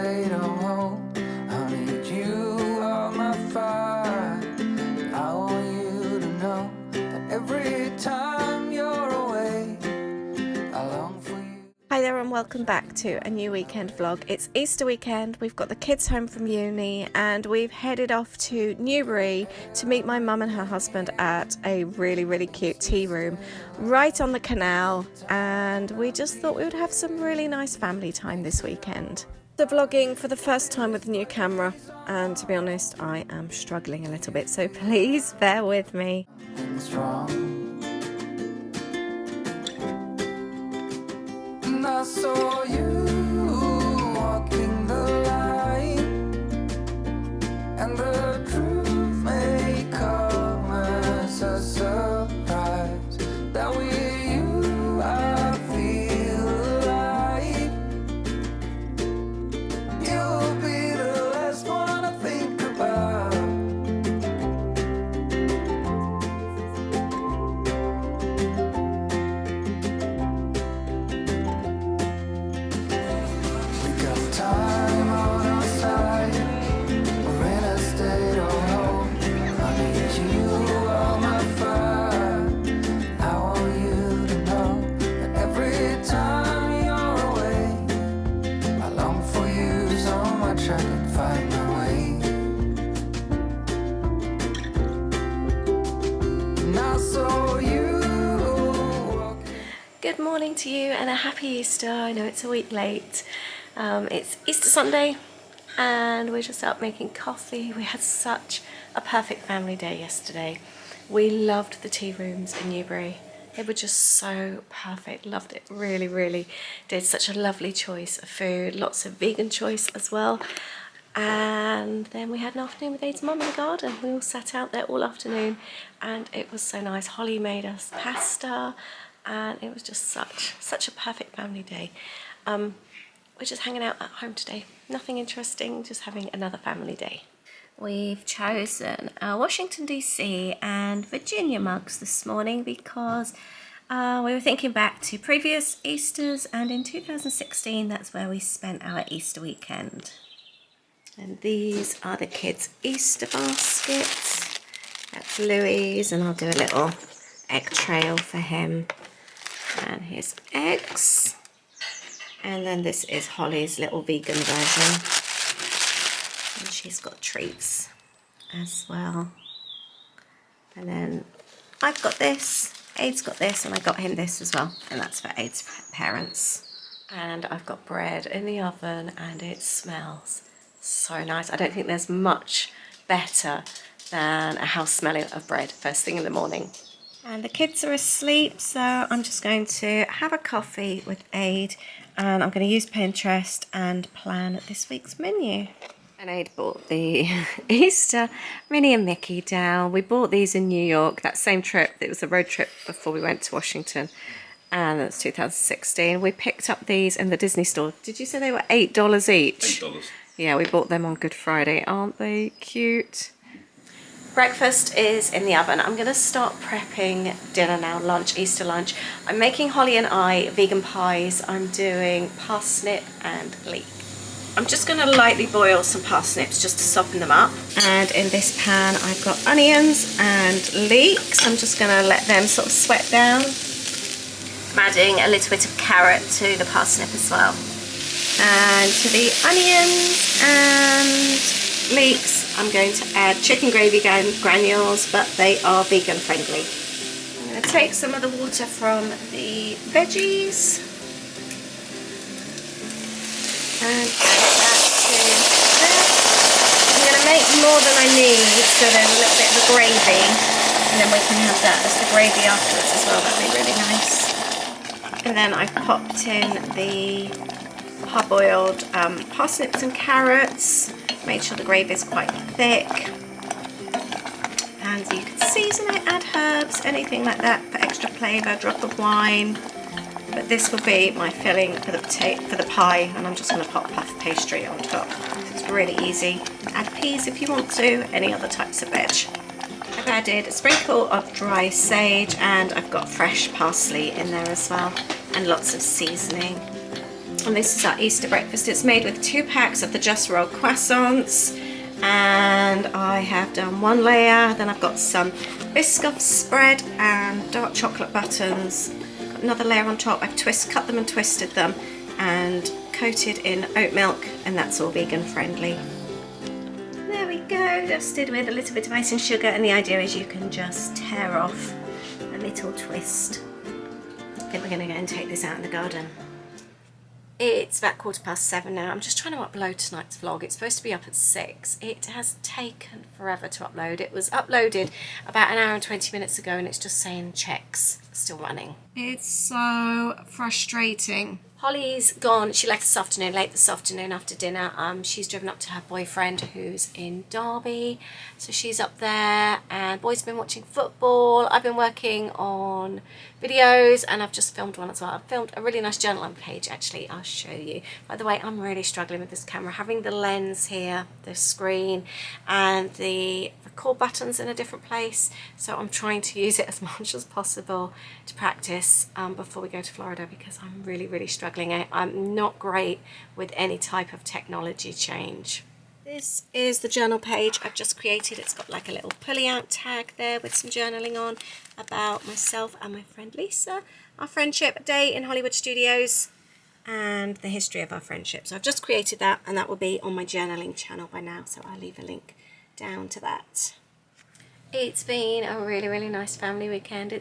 state of home. I need you on my fire. I want you to know that every time you're away, I long for you. Hi there and welcome back to a new weekend vlog. It's Easter weekend, we've got the kids home from uni and we've headed off to Newbury to meet my mum and her husband at a really cute tea room right on the canal, and we just thought we would have some really nice family time this weekend. The vlogging for the first time with a new camera, and to be honest I am struggling a little bit, so please bear with me. And I saw you walking the line, and the truth may come as a surprise that with you I feel alive. You'll be the last one I think about. Time on our side, we're in a state of home. I need you on my fire. I want you to know that every time you're away, I long for you so much I can find my way. And I saw you. Good morning to you and a happy Easter. I know it's a week late. It's Easter Sunday and we're just out making coffee. We had such a perfect family day yesterday. We loved the tea rooms in Newbury. They were just so perfect. Loved it. Really did. Such a lovely choice of food. Lots of vegan choice as well. And then we had an afternoon with Aid's mum in the garden. We all sat out there all afternoon and it was so nice. Holly made us pasta and it was just such a perfect family day. We're just hanging out at home today. Nothing interesting, just having another family day. We've chosen Washington DC and Virginia mugs this morning because we were thinking back to previous Easters, and in 2016 that's where we spent our Easter weekend. And these are the kids' Easter baskets. That's Louis, and I'll do a little egg trail for him. And his eggs. And then this is Holly's little vegan version. And she's got treats as well. And then I've got this, Aid's got this, and I got him this as well. And that's for Aid's parents. And I've got bread in the oven and it smells so nice. I don't think there's much better than a house smelling of bread first thing in the morning. And the kids are asleep, so I'm just going to have a coffee with Aid, and I'm going to use Pinterest and plan this week's menu. And Aid bought the Easter Minnie and Mickey down. We bought these in New York, that same trip. It was a road trip before we went to Washington, and that's 2016. We picked up these in the Disney store. Did you say they were $8 each? $8. Yeah, we bought them on Good Friday. Aren't they cute? Breakfast is in the oven. I'm going to start prepping dinner now, lunch, Easter lunch. I'm making Holly and I vegan pies. I'm doing parsnip and leek. I'm just going to lightly boil some parsnips just to soften them up. And in this pan I've got onions and leeks. I'm just going to let them sort of sweat down. I'm adding a little bit of carrot to the parsnip as well. And to the onions and leeks, I'm going to add chicken gravy granules, but they are vegan friendly. I'm going to take some of the water from the veggies and add that to there. I'm going to make more than I need, so there's a little bit of a gravy, and then we can have that as the gravy afterwards as well. That'd be really nice. And then I've popped in the hard-boiled parsnips and carrots. Made sure the gravy is quite thick, and you can season it, add herbs, anything like that for extra flavour, drop of wine. But this will be my filling for the pie, and I'm just going to pop puff pastry on top. It's really easy. Add peas if you want to, any other types of veg. I've added a sprinkle of dry sage, and I've got fresh parsley in there as well, and lots of seasoning. And this is our Easter breakfast. It's made with 2 packs of the Just Roll croissants, and I have done 1 layer, then I've got some Biscoff spread and dark chocolate buttons. Got another layer on top. I've cut them and twisted them and coated in oat milk, and that's all vegan friendly. There we go, dusted with a little bit of icing sugar, and the idea is you can just tear off a little twist. I think we're going to go and take this out in the garden. It's about 7:15 now. I'm just trying to upload tonight's vlog. It's supposed to be up at 6. It has taken forever to upload. It was uploaded about an hour and 20 minutes ago, and it's just saying checks still running. It's so frustrating. Holly's gone. She left this afternoon, late this afternoon after dinner. She's driven up to her boyfriend who's in Derby. So she's up there, and boys have been watching football. I've been working on videos, and I've just filmed one as well. I've filmed a really nice journaling page, actually. I'll show you. By the way, I'm really struggling with this camera. Having the lens here, the screen, and the record buttons in a different place. So I'm trying to use it as much as possible to practice before we go to Florida, because I'm really struggling. I'm not great with any type of technology change. This is the journal page I've just created. It's got like a little pulley out tag there with some journaling on about myself and my friend Lisa, our friendship day in Hollywood Studios, and the history of our friendship. So I've just created that, and that will be on my journaling channel by now, so I'll leave a link down to that. It's been a really nice family weekend.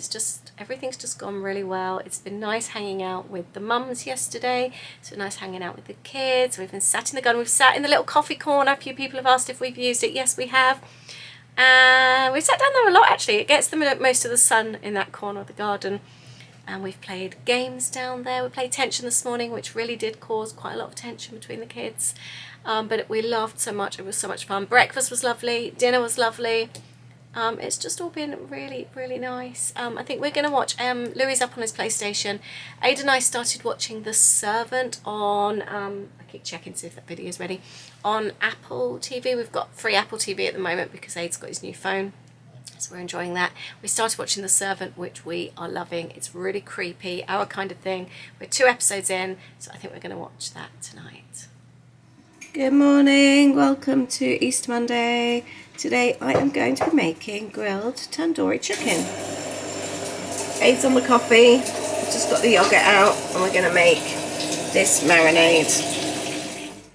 Everything's just gone really well. It's been nice hanging out with the mums yesterday. It's been nice hanging out with the kids. We've been sat in the garden. We've sat in the little coffee corner. A few people have asked if we've used it. Yes, we have. And we've sat down there a lot, actually. It gets the most of the sun in that corner of the garden. And we've played games down there. We played tension this morning, which really did cause quite a lot of tension between the kids. But we laughed so much. It was so much fun. Breakfast was lovely. Dinner was lovely. It's just all been really nice. I think we're going to watch, Louis up on his PlayStation. Aid and I started watching The Servant on, I keep checking to see if that video is ready, on Apple TV. We've got free Apple TV at the moment because Aid's got his new phone. So we're enjoying that. We started watching The Servant, which we are loving. It's really creepy, our kind of thing. We're 2 episodes in, so I think we're going to watch that tonight. Good morning, welcome to Easter Monday. Today I am going to be making grilled tandoori chicken. Aid's on the coffee, I've just got the yogurt out, and we're going to make this marinade.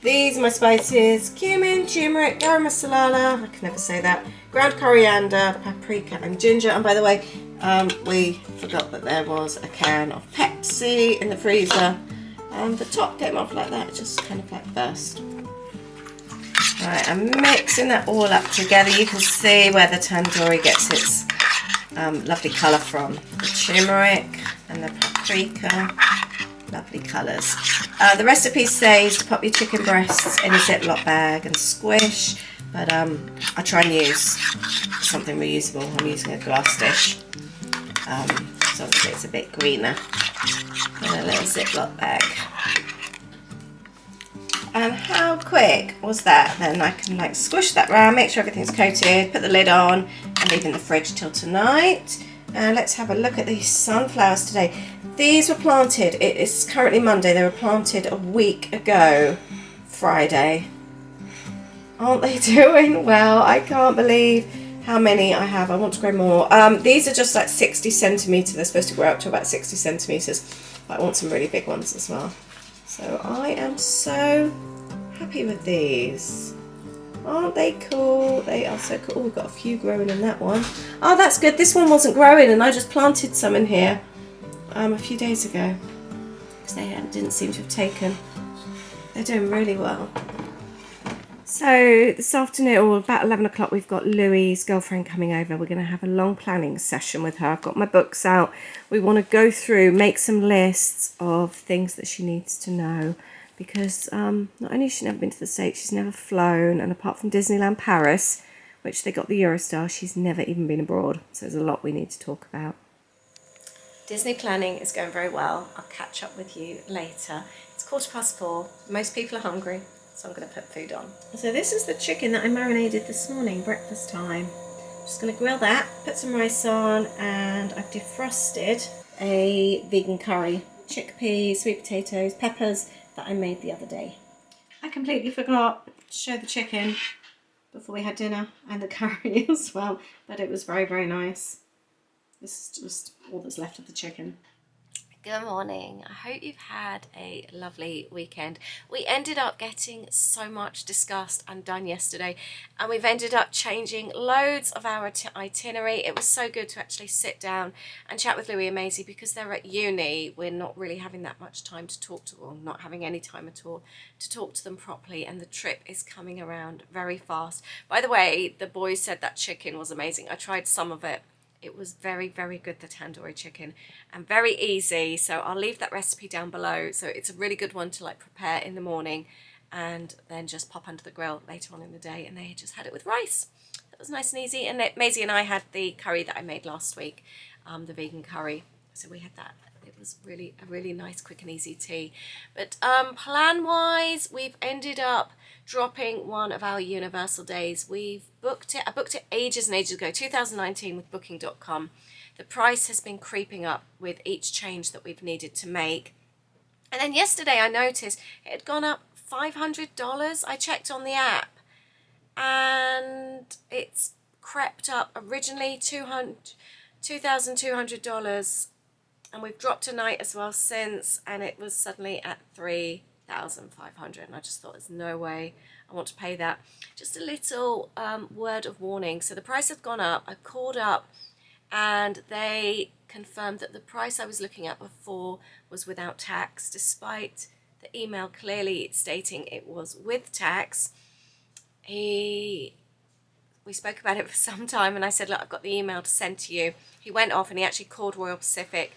These are my spices: cumin, turmeric, garam masala, I can never say that, ground coriander, paprika and ginger. And by the way, we forgot that there was a can of Pepsi in the freezer, and the top came off like that, it just kind of like burst. Right, I'm mixing that all up together. You can see where the tandoori gets its lovely colour from. The turmeric and the paprika, lovely colours. The recipe says to pop your chicken breasts in a Ziploc bag and squish, but I try and use something reusable. I'm using a glass dish, so obviously it's a bit greener in a little Ziploc bag. And how quick was that? Then I can like squish that round, make sure everything's coated, put the lid on, and leave in the fridge till tonight. And let's have a look at these sunflowers today. These were planted, it is currently Monday, they were planted a week ago, Friday. Aren't they doing well? I can't believe how many I have. I want to grow more. These are just like 60 centimetres. They're supposed to grow up to about 60 centimetres. But I want some really big ones as well. So I am so happy with these. Aren't they cool? They are so cool. Oh, we've got a few growing in that one. Oh, that's good. This one wasn't growing, and I just planted some in here a few days ago because they didn't seem to have taken. They're doing really well. So this afternoon, or about 11 o'clock, we've got Louie's girlfriend coming over. We're going to have a long planning session with her. I've got my books out. We want to go through, make some lists of things that she needs to know, because not only has she never been to the States, she's never flown, and apart from Disneyland Paris, which they got the Eurostar, she's never even been abroad. So there's a lot we need to talk about. Disney planning is going very well. I'll catch up with you later. It's 4:15. Most people are hungry, so I'm going to put food on. So this is the chicken that I marinated this morning, breakfast time. I'm just going to grill that, put some rice on, and I've defrosted a vegan curry. Chickpeas, sweet potatoes, peppers, that I made the other day. I completely forgot to show the chicken before we had dinner, and the curry as well, but it was very, very nice. This is just all that's left of the chicken. Good morning. I hope you've had a lovely weekend. We ended up getting so much discussed and done yesterday, and we've ended up changing loads of our itinerary. It was so good to actually sit down and chat with Louis and Maisie because they're at uni. We're not really having that much time to talk to them, or not having any time at all to talk to them properly, and the trip is coming around very fast. By the way, the boys said that chicken was amazing. I tried some of it. It was very, very good, the tandoori chicken, and very easy. So I'll leave that recipe down below. So it's a really good one to like prepare in the morning and then just pop under the grill later on in the day. And they just had it with rice. That was nice and easy. And Maisie and I had the curry that I made last week, the vegan curry. So we had that. It was really a really nice, quick and easy tea. But plan-wise, we've ended up dropping one of our Universal days. We've booked it. I booked it ages and ages ago, 2019 with booking.com. The price has been creeping up with each change that we've needed to make. And then yesterday I noticed it had gone up $500. I checked on the app and it's crept up. Originally $2,200, and we've dropped a night as well since, and it was suddenly at $3,500, and I just thought there's no way I want to pay that. Just a little word of warning. So the price had gone up. I called up and they confirmed that the price I was looking at before was without tax, despite the email clearly stating it was with tax. We spoke about it for some time, and I said, look, I've got the email to send to you. He went off and he actually called Royal Pacific,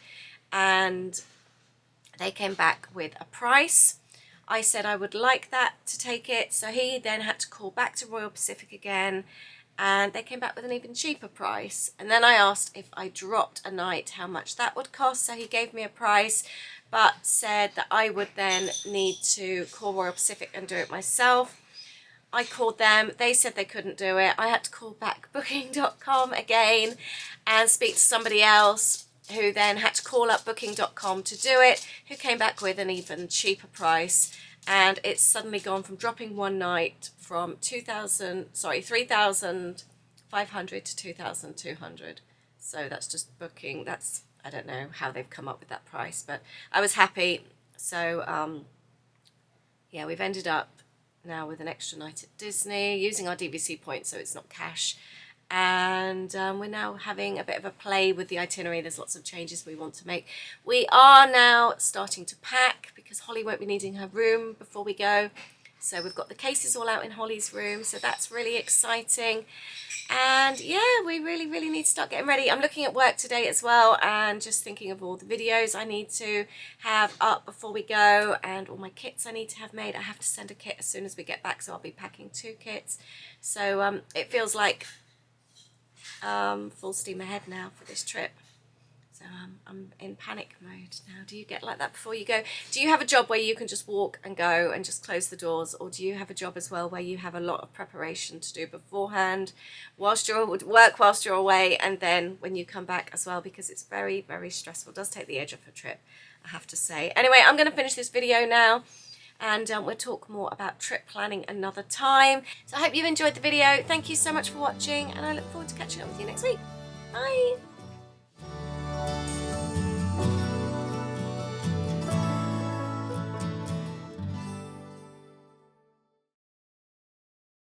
and they came back with a price. I said I would like that to take it, so he then had to call back to Royal Pacific again, and they came back with an even cheaper price. And then I asked if I dropped a night how much that would cost, so he gave me a price, but said that I would then need to call Royal Pacific and do it myself. I called them, they said they couldn't do it. I had to call back booking.com again and speak to somebody else, who then had to call up booking.com to do it, who came back with an even cheaper price. And it's suddenly gone from dropping one night from $3,500 to $2,200. So that's just booking. That's, I don't know how they've come up with that price, but I was happy. So yeah, we've ended up now with an extra night at Disney using our DVC points, so it's not cash. And we're now having a bit of a play with the itinerary. There's lots of changes we want to make. We are now starting to pack because Holly won't be needing her room before we go. So we've got the cases all out in Holly's room, so that's really exciting. And yeah, we really need to start getting ready. I'm looking at work today as well and just thinking of all the videos I need to have up before we go, and all my kits I need to have made. I have to send a kit as soon as we get back, so I'll be packing 2 kits. So it feels like full steam ahead now for this trip. So I'm in panic mode now. Do you get like that before you go? Do you have a job where you can just walk and go and just close the doors, or do you have a job as well where you have a lot of preparation to do beforehand, whilst you're whilst you're away, and then when you come back as well, because it's very stressful. It does take the edge off a trip, I have to say. Anyway, I'm going to finish this video now, and we'll talk more about trip planning another time. So I hope you enjoyed the video. Thank you so much for watching, and I look forward to catching up with you next week. Bye!